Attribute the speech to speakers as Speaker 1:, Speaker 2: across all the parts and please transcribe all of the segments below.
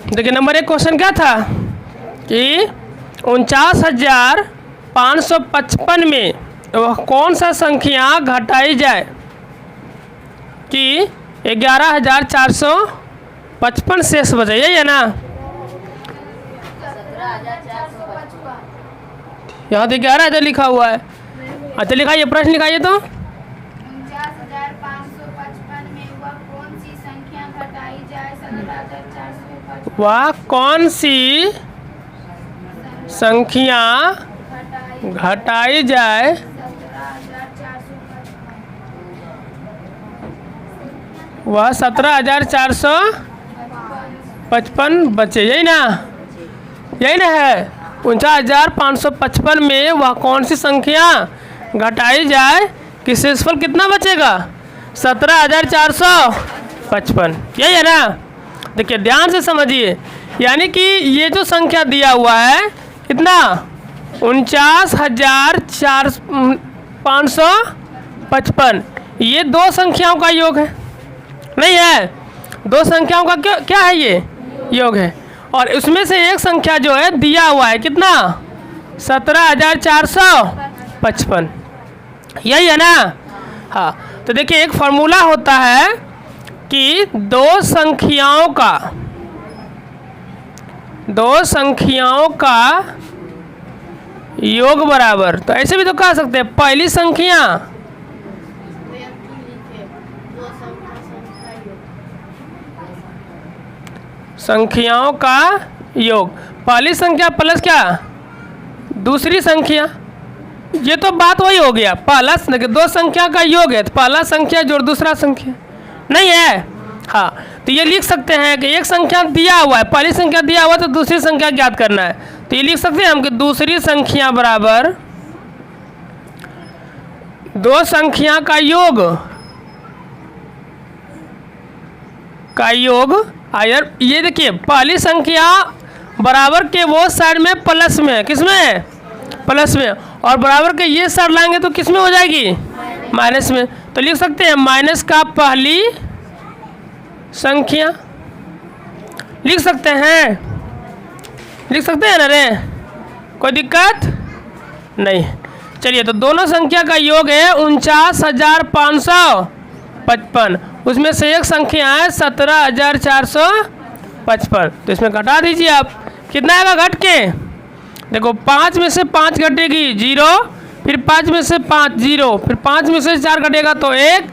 Speaker 1: देखिए number 1 question क्या था कि 49,555 में वह कौन सा संख्या घटाई जाए कि 11,455 शेष बचे, यही है ना। यहाँ तो 11,000 लिखा हुआ है। अच्छा लिखाइए, प्रश्न लिखाइए तो।
Speaker 2: 49,555 में वह कौन सी संख्या घटाई जाए 17,455?
Speaker 1: वह कौन सी संख्या घटाई जाए
Speaker 2: 17,455?
Speaker 1: वह 17,455 बचे, यही ना, यही ना है। 49,555 में वह कौन सी संख्या घटाई जाए कि शेषफल कितना बचेगा 17,455, यही है ना। देखिए ध्यान से समझिए, यानी कि ये जो संख्या दिया हुआ है कितना 49,555, ये दो संख्याओं का योग है, नहीं है, दो संख्याओं का क्या है, ये योग है। और उसमें से एक संख्या जो है दिया हुआ है कितना 17,455, यही है ना। हाँ तो देखिए एक फॉर्मूला होता है कि दो संख्याओं का योग बराबर, तो ऐसे भी तो कह सकते हैं पहली संख्या संख्याओं का योग, पहली संख्या प्लस क्या दूसरी संख्या, ये तो बात वही हो गया। पहला दो संख्या का योग है तो पहला संख्या जोड़ दूसरा संख्या, नहीं है। हाँ तो ये लिख सकते हैं कि एक संख्या दिया हुआ है, पहली संख्या दिया हुआ तो दूसरी संख्या ज्ञात करना है, तो ये लिख सकते हैं हम कि दूसरी संख्या बराबर दो संख्या का योग आयर। ये देखिए पहली संख्या बराबर के वो साइड में प्लस में है, किसमें प्लस में, और बराबर के ये साइड लाएंगे तो किसमें हो जाएगी माइनस में, तो लिख सकते हैं माइनस का पहली संख्या, लिख सकते हैं ना रे, कोई दिक्कत नहीं। चलिए तो दोनों संख्या का योग है 49,555, उसमें से एक संख्या है 17,455, तो इसमें घटा दीजिए आप, कितना आएगा घट के, देखो 5 में से 5 घटेगी 0, फिर 5 में से 5 0, फिर 5 में से 4 घटेगा तो 1,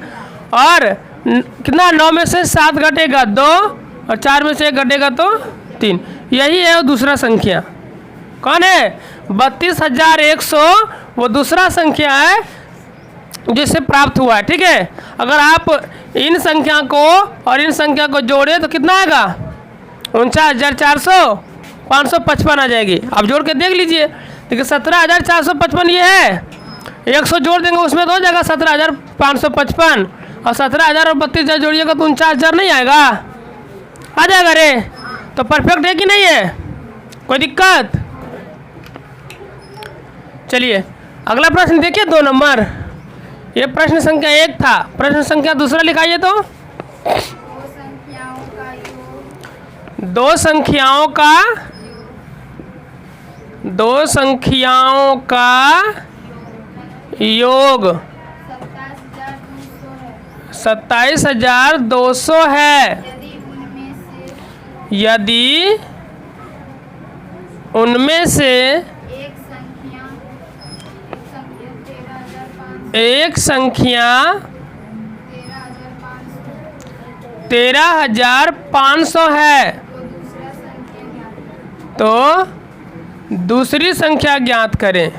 Speaker 1: और कितना 9 में से 7 घटेगा 2, और 4 में से 1 घटेगा तो 3, यही है वो दूसरा संख्या। कौन है 32,100, वो दूसरा संख्या है जिससे प्राप्त हुआ है, ठीक है। अगर आप इन संख्या को और इन संख्या को जोड़े तो कितना आएगा 49,555 आ जाएगी। आप जोड़ के देख लीजिए, देखिए 17,455 ये है, 100 जोड़ देंगे उसमें तो हो जाएगा 17,555, और 17,000 और 32,000 जोड़िएगा तो 49,000 नहीं आएगा, आ जाएगा रे। तो परफेक्ट है कि नहीं है, कोई दिक्कत। चलिए अगला प्रश्न देखिए 2 नंबर, ये प्रश्न संख्या 1 था, प्रश्न संख्या दूसरा लिखाइए तो। दो संख्याओं का योग 27,200 है, यदि उनमें से एक संख्या 13,500 है तो दूसरी संख्या ज्ञात करें।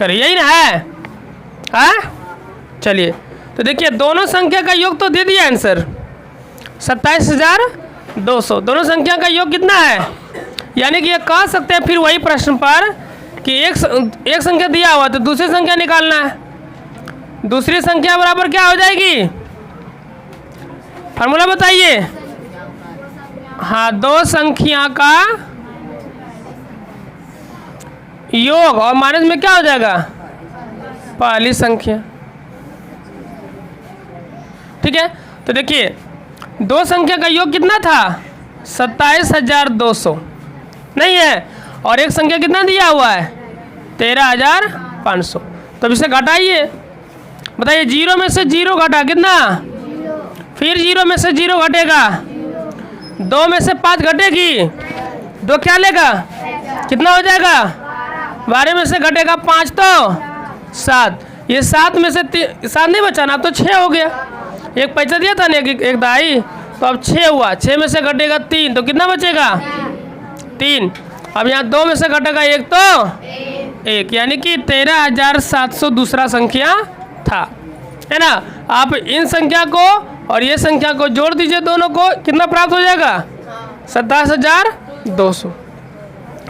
Speaker 1: यही ना है, हाँ चलिए तो देखिए दोनों संख्या का योग तो दे दिया आंसर 27,200, दोनों संख्या का योग कितना है, यानी कि ये कह सकते हैं फिर वही प्रश्न पर कि एक संख्या दिया हुआ तो दूसरी संख्या निकालना है, दूसरी संख्या बराबर क्या हो जाएगी, फार्मूला बताइए। हाँ दो संख्या का योग और माइनस में क्या हो जाएगा पहली संख्या, ठीक है। तो देखिए दो संख्या का योग कितना था 27,200 नहीं है, और एक संख्या कितना दिया हुआ है 13,500। तो अब इसे घटाइए, बताइए 0 में से 0 घटा कितना, फिर 0 में से 0 घटेगा, 2 में से 5 घटेगी, 2 क्या लेगा, कितना हो जाएगा, 12 में से घटेगा 5 तो 7, ये 7 में से 7 नहीं बचा ना, अब तो 6 हो गया, एक पैसा दिया था ना एक दहाई, तो अब 6 हुआ, 6 में से घटेगा 3 तो कितना बचेगा 3, अब यहाँ 2 में से घटेगा 1 तो 1, यानी कि 13,700 दूसरा संख्या था, है ना। आप इन संख्या को और ये संख्या को जोड़ दीजिए, दोनों को कितना प्राप्त हो जाएगा 27,200।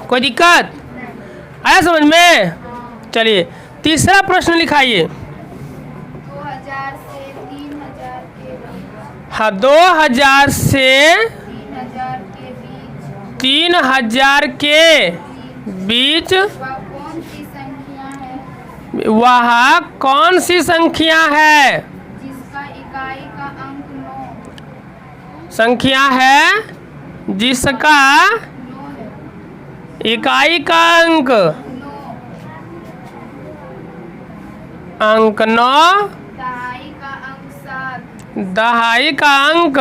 Speaker 1: कोई दिक्कत आया समझ में? चलिए तीसरा प्रश्न लिखाइए।
Speaker 2: 2000 से 3000 के बीच।
Speaker 1: हाँ 2000 से
Speaker 2: 3000 के
Speaker 1: बीच
Speaker 2: बीच। वह कौन सी संख्या है
Speaker 1: वह कौन सी संख्या है,
Speaker 2: जिसका इकाई का अंक 9
Speaker 1: संख्या है जिसका
Speaker 2: 9 है,
Speaker 1: इकाई का अंक
Speaker 2: 9
Speaker 1: 9,
Speaker 2: दहाई का अंक 7,
Speaker 1: दहाई का अंक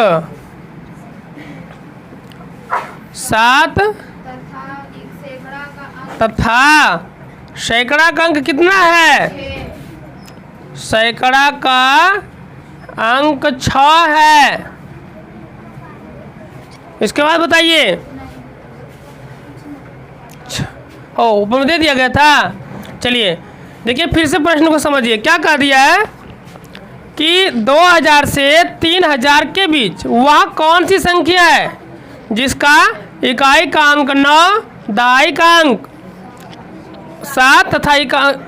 Speaker 1: 7
Speaker 2: तथा एक सैकड़ा का अंक
Speaker 1: तथा सैकड़ा का अंक कितना है,
Speaker 2: 6।
Speaker 1: सैकड़ा का अंक 6 है। इसके बाद बताइए, ओ ऊपर में दे दिया गया था। चलिए देखिए फिर से प्रश्न को समझिए, क्या कह दिया है कि 2000 से 3000 के बीच वह कौन सी संख्या है जिसका इकाई का अंक 9, दहाई का अंक 7 तथा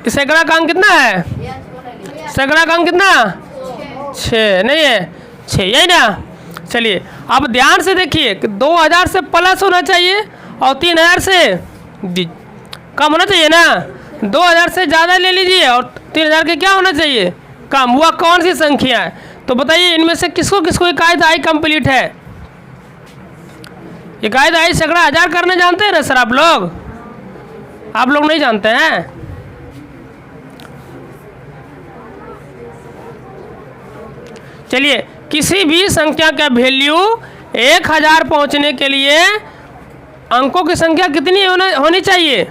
Speaker 1: सैकड़ा का अंक कितना है, सैकड़ा का अंक कितना 6 नहीं है 6, यही ना। चलिए अब ध्यान से देखिए कि 2000 से प्लस होना चाहिए और 3000 से कम होना चाहिए ना, 2000 से ज़्यादा ले लीजिए और 3000 के क्या होना चाहिए कम, वह कौन सी संख्या है। तो बताइए इनमें से किसको किसको इकाई दहाई कंप्लीट है, इकाई दहाई सैकड़ा हजार करने जानते हैं ना सर, आप लोग नहीं जानते हैं। चलिए किसी भी संख्या का वैल्यू 1000 पहुंचने के लिए अंकों की संख्या कितनी होनी चाहिए,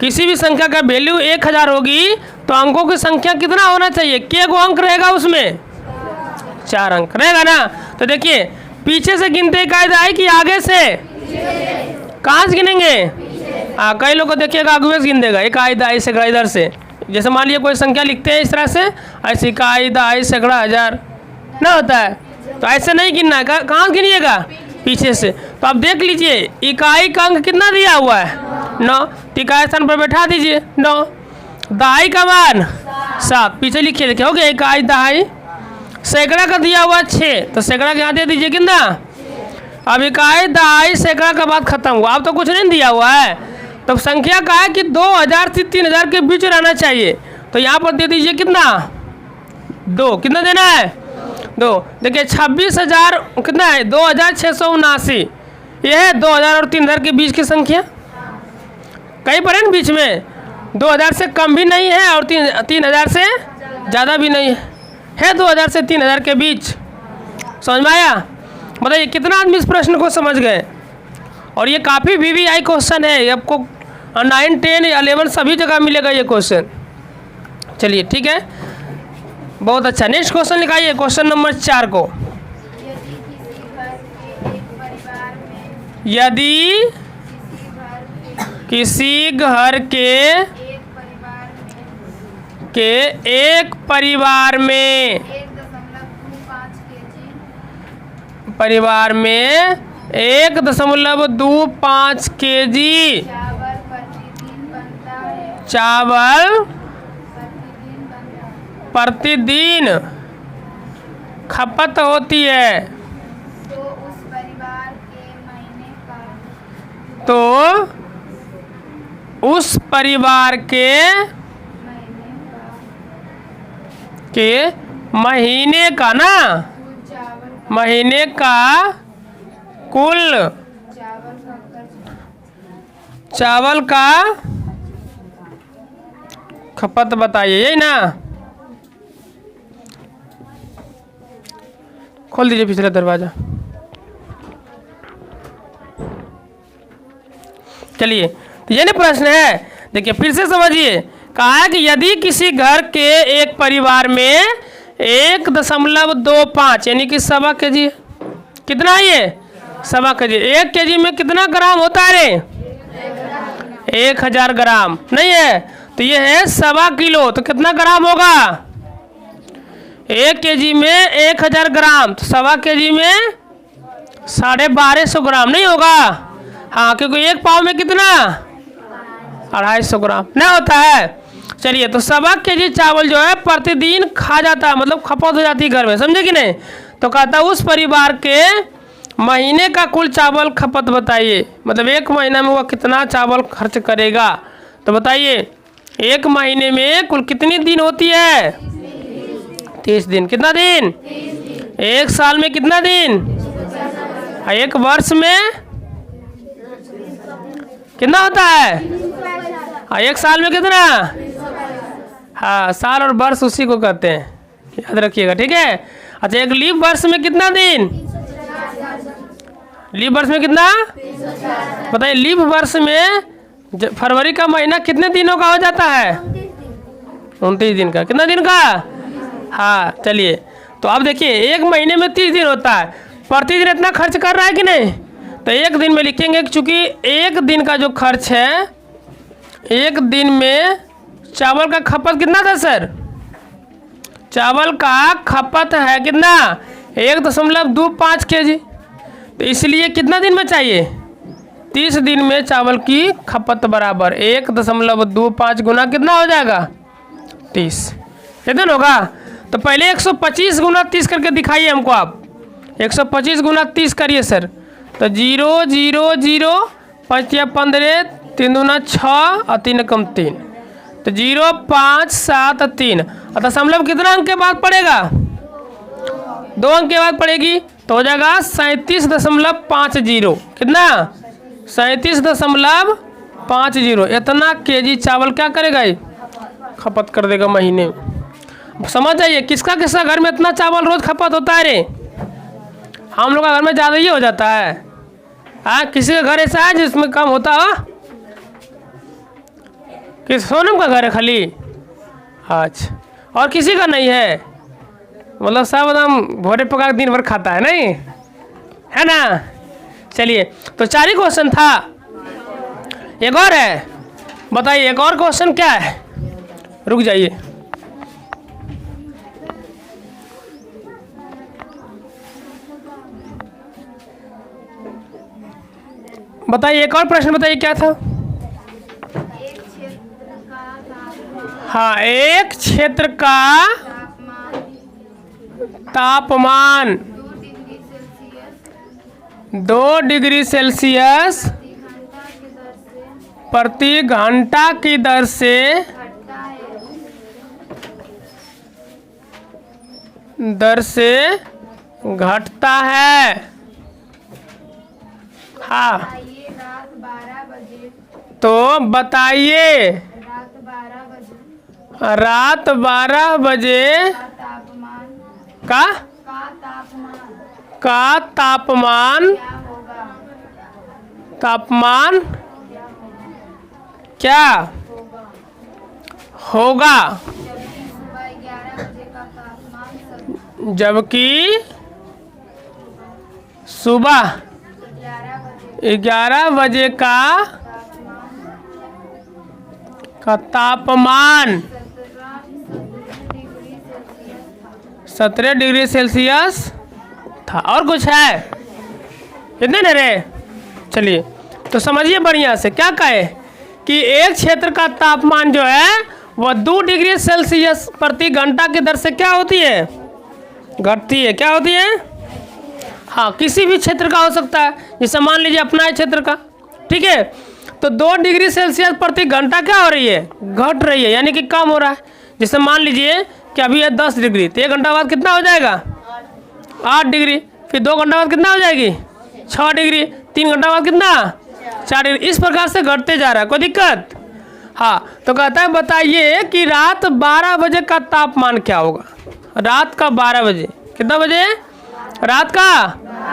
Speaker 1: किसी भी संख्या का वैल्यू 1000 होगी तो अंकों की संख्या कितना होना चाहिए, के गो अंक रहेगा उसमें 4 अंक रहेगा ना। तो देखिए पीछे से गिनते इकाई दहाई कि आगे से, कहाँ से गिनेंगे, कई लोग को देखिएगा आगे से गिन देगा इकाई दहाई सैकड़ा इधर से, जैसे मान लिया कोई संख्या लिखते हैं इस तरह से, ऐसे इकाई दहाई सैकड़ा हजार ना होता है, तो ऐसे नहीं गिनना है, कहाँ से गिनिएगा पीछे से। तो आप देख लीजिए इकाई का अंक कितना दिया हुआ है 9, तो इकाई स्थान पर बैठा दीजिए 9, दहाई का मान 7, पीछे लिखिए देखिए हो गया इकाई दहाई, सैकड़ा का दिया हुआ 6 तो सैकड़ा के यहाँ दे दीजिए कितना, अब इकाई दहाई सैकड़ा का बात खत्म हुआ, अब तो कुछ नहीं दिया हुआ है। तब संख्या का है कि 2000 से 3000 के बीच रहना चाहिए, तो यहाँ पर दे दीजिए कितना 2, कितना देना है 2। देखिए 26,000 कितना है 2679, यह है 2000 और 3000 के बीच की संख्या, कहीं पर है ना बीच में, 2000 से कम भी नहीं है और 3000 से ज़्यादा भी नहीं है 2000 से 3000 के बीच। समझ में आया? बताइए कितना आदमी इस प्रश्न को समझ गए। और ये काफ़ी VVI क्वेश्चन है, आपको 9, 10, 11 सभी जगह मिलेगा ये क्वेश्चन। चलिए ठीक है, बहुत अच्छा। नेक्स्ट क्वेश्चन लिखाइए, क्वेश्चन नंबर 4 को। यदि किसी घर के एक परिवार में 1.25 kg चावल प्रतिदिन खपत होती है,
Speaker 2: तो उस परिवार के महीने
Speaker 1: महीने का ना,
Speaker 2: चावल
Speaker 1: महीने का कुल
Speaker 2: चावल का खर्च
Speaker 1: चावल का खपत बताइए, यही ना। खोल दीजिए पिछला दरवाजा। चलिए, तो ये ना प्रश्न है, देखिए फिर से समझिए। कहा है कि यदि किसी घर के एक परिवार में 1.25 यानी कि 1.25 kg, कितना है ये 1.25 kg, 1 kg में कितना ग्राम होता है रे? 1000 ग्राम नहीं है, तो ये है 1.25 किलो, तो कितना ग्राम होगा? 1 kg में 1000 ग्राम, तो 1.25 kg में 1250 ग्राम नहीं होगा? हाँ, क्योंकि एक पाव में कितना 250 ग्राम ना होता है। चलिए, तो 1.25 kg चावल जो है प्रतिदिन खा जाता है, मतलब खपत हो जाती है घर में, समझे कि नहीं। तो कहता है उस परिवार के महीने का कुल चावल खपत बताइए, मतलब एक महीना में वह कितना चावल खर्च करेगा। तो बताइए, एक महीने में कुल कितनी दिन होती है? 30 दिन। कितना दिन? एक साल में कितना दिन? एक वर्ष में कितना होता है? एक साल में कितना? हाँ, साल और वर्ष उसी को कहते हैं, याद रखिएगा, ठीक है। अच्छा, एक लीप वर्ष में कितना दिन? लीप वर्ष में कितना बताइए? लीप वर्ष में फरवरी का महीना कितने दिनों का हो जाता है? 29 दिन का। कितना दिन का? हाँ, चलिए, तो अब देखिए एक महीने में 30 दिन होता है, प्रतिदिन इतना खर्च कर रहा है कि नहीं। तो एक दिन में लिखेंगे, चूँकि एक दिन का जो खर्च है, एक दिन में चावल का खपत कितना था सर? चावल का खपत है कितना? 1.25 kg, तो इसलिए कितना दिन में चाहिए? 30 दिन में चावल की खपत बराबर 1.25 गुना कितना हो जाएगा? 30। कितना होगा? तो पहले 125 गुना 30 करके दिखाइए हमको आप। 125 गुना 30 करिए सर। तो 0 0 0 5 या 15 3 दूना 6 और 3 कम 3, तो 0 5 7 3 और दशमलव कितना अंक के बाद पड़ेगा? 2 अंक के बाद पड़ेगी, तो हो जाएगा 37.50। कितना? 37.50। इतना केजी चावल क्या करेगा ये? खपत कर देगा महीने में। समझ जाइए, किसका किसका घर में इतना चावल रोज खपत होता है रे? हम लोग का घर में ज़्यादा ही हो जाता है। हाँ, किसी का घर ऐसा है जिसमें कम होता हो? किस सोनम का घर है खाली? अच्छा, और किसी का नहीं है? मतलब सब एकदम भोरे पका दिन भर खाता है, नहीं है ना। चलिए, तो 4 ही क्वेश्चन था, एक और है, बताइए एक और क्वेश्चन क्या है? रुक जाइए, बताइए एक और प्रश्न बताइए क्या था?
Speaker 2: एक क्षेत्र का तापमान
Speaker 1: हाँ, एक क्षेत्र का तापमान 2 डिग्री सेल्सियस
Speaker 2: प्रति घंटा की दर से
Speaker 1: घंटा की
Speaker 2: घटता है।
Speaker 1: घटता है। हाँ,
Speaker 2: ये रात 12 बजे
Speaker 1: तो बताइए
Speaker 2: रात 12 बजे
Speaker 1: रात 12 बजे
Speaker 2: तापमान
Speaker 1: का तापमान
Speaker 2: क्या होगा?
Speaker 1: तापमान क्या होगा?
Speaker 2: जबकि सुबह 11 बजे का
Speaker 1: 11 बजे का तापमान 17 डिग्री सेल्सियस था। और कुछ है? कितने ने रे? चलिए, तो समझिए बढ़िया से, क्या कहे कि एक क्षेत्र का तापमान जो है वह 2 डिग्री सेल्सियस प्रति घंटा की दर से क्या होती है? घटती है। क्या होती है? हाँ, किसी भी क्षेत्र का हो सकता है, जैसे मान लीजिए अपना क्षेत्र का, ठीक है। तो 2 डिग्री सेल्सियस प्रति घंटा क्या हो रही है? घट रही है, यानी कि कम हो रहा है। जैसे मान लीजिए कि अभी है 10 डिग्री, तो 1 घंटा बाद कितना हो जाएगा 8 डिग्री, फिर 2 घंटा बाद कितना हो जाएगी 6 डिग्री, 3 घंटा बाद कितना 4 डिग्री। इस प्रकार से घटते जा रहा है, कोई दिक्कत? हाँ, तो कहता है बताइए कि रात 12 बजे का तापमान क्या होगा। रात का 12 बजे, कितना बजे? रात का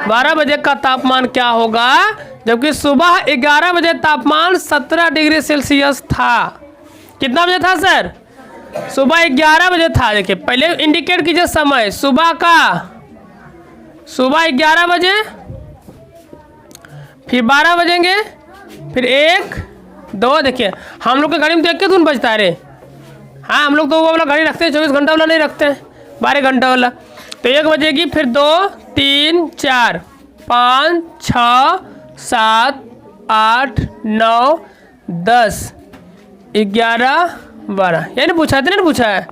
Speaker 1: 12 बजे का तापमान क्या होगा, जबकि सुबह 11 बजे तापमान 17 डिग्री सेल्सियस था। कितना बजे था सर? सुबह 11 बजे था। देखिए पहले इंडिकेट कीजिए समय, सुबह का, सुबह 11 बजे, फिर 12 बजेंगे, फिर 1 2। देखिए हम लोग के घड़ी में देख के धुन बजता है रे। हाँ, हम लोग तो वो वाला घड़ी रखते हैं, 24 घंटा वाला नहीं रखते हैं, 12 घंटा वाला। तो 1 बजेगी, फिर 2 3 4 5 6 7 8 9 10 11 12। ये नहीं पूछा है, नहीं पूछा है।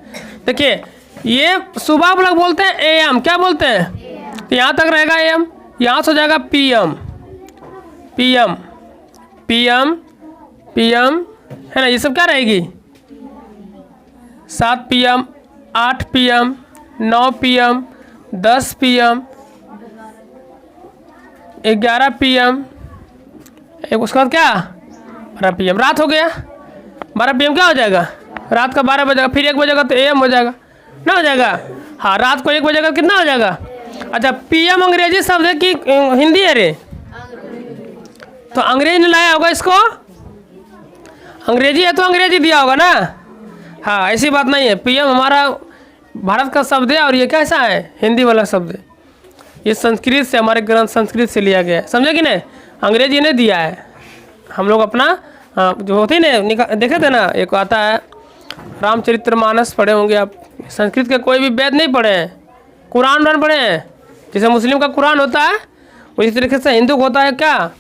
Speaker 1: देखिए ये सुबह हम लोग बोलते हैं AM, क्या बोलते हैं? तो यहाँ तक रहेगा AM, यहाँ से हो जाएगा PM, PM PM PM, है ना। ये सब क्या रहेगी? 7 PM 8 PM 9 PM 10 PM 11 PM, एक उसके बाद क्या 12 PM। रात हो गया, 12 PM क्या हो जाएगा? रात का 12 बजेगा, फिर 1 बजेगा तो AM हो जाएगा, ना हो जाएगा। हाँ, रात को 1 बजेगा कितना हो जाएगा? अच्छा, PM अंग्रेजी शब्द है कि हिंदी है रे? तो अंग्रेजी ने लाया होगा इसको, अंग्रेजी है तो अंग्रेजी दिया होगा ना। हाँ, ऐसी बात नहीं है। PM हमारा भारत का शब्द है और ये कैसा है? हिंदी वाला शब्द है। ये संस्कृत से, हमारे ग्रंथ संस्कृत से लिया गया है, समझे कि नहीं? अंग्रेजी ने दिया है। हम लोग अपना जो होते हैं ना, देखे थे ना, एक आता है रामचरितमानस, पढ़े होंगे आप। संस्कृत के कोई भी वेद नहीं पढ़े हैं, कुरान नहीं पढ़े हैं। जैसे मुस्लिम का कुरान होता है, उसी तरीके से हिंदू को होता है क्या?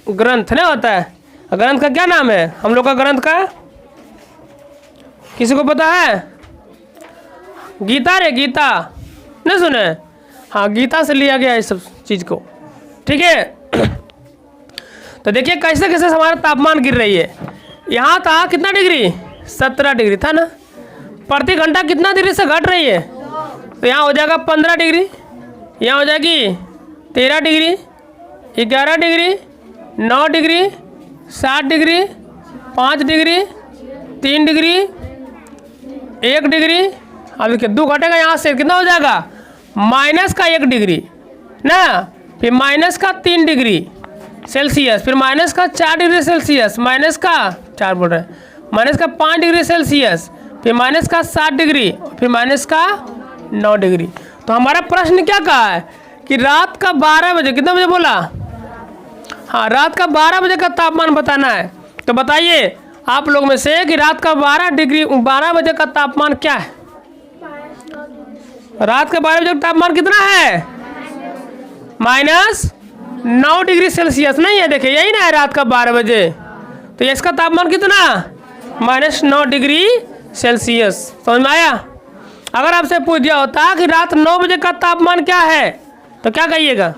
Speaker 1: ग्रंथ नहीं होता है। ग्रंथ का क्या नाम है हम लोग का? ग्रंथ का किसी को पता है? गीता रे, गीता नहीं सुने? हाँ, गीता से लिया गया है इस सब चीज़ को, ठीक है। तो देखिए कैसे कैसे हमारा तापमान गिर रही है। यहाँ था कितना डिग्री? 17 डिग्री था ना। प्रति घंटा कितना डिग्री से घट रही है? तो यहाँ हो जाएगा 15 डिग्री, यहाँ हो जाएगी 13 degree, 11 degree, 9 degree, 7 degree, 5 degree, 3 degree, 1 degree. अब देखिए 2 घटेगा, यहाँ से कितना हो जाएगा? माइनस का 1 डिग्री ना, फिर माइनस का 3 डिग्री सेल्सियस, फिर माइनस का 4 डिग्री सेल्सियस, माइनस का 4 बोल रहे हैं, माइनस का 5 डिग्री सेल्सियस, फिर माइनस का 7 डिग्री, फिर माइनस का 9 डिग्री। तो हमारा प्रश्न क्या कहा है कि रात का 12 बजे, कितना बजे बोला? हाँ, रात का 12 बजे का तापमान बताना है। तो बताइए आप लोग में से कि रात का 12 बजे का तापमान क्या है? रात के 12 बजे का तापमान कितना है? -9 डिग्री सेल्सियस नहीं है। देखिए यही ना है रात का 12 बजे, तो इसका तापमान कितना? -9 डिग्री सेल्सियस। समझ में आया? अगर आपसे पूछ दिया होता कि रात 9 बजे का तापमान क्या है, तो क्या कहिएगा?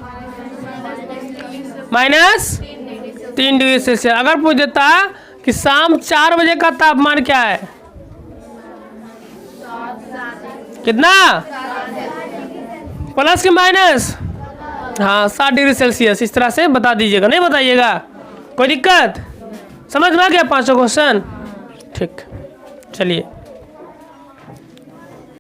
Speaker 1: -3 डिग्री सेल्सियस। अगर पूछ देता कि शाम 4 बजे का तापमान क्या है, कितना? प्लस कि माइनस? हाँ, 7 डिग्री सेल्सियस। इस तरह से बता दीजिएगा, नहीं बताइएगा। कोई दिक्कत? समझ में आ गया 5 क्वेश्चन? ठीक, चलिए।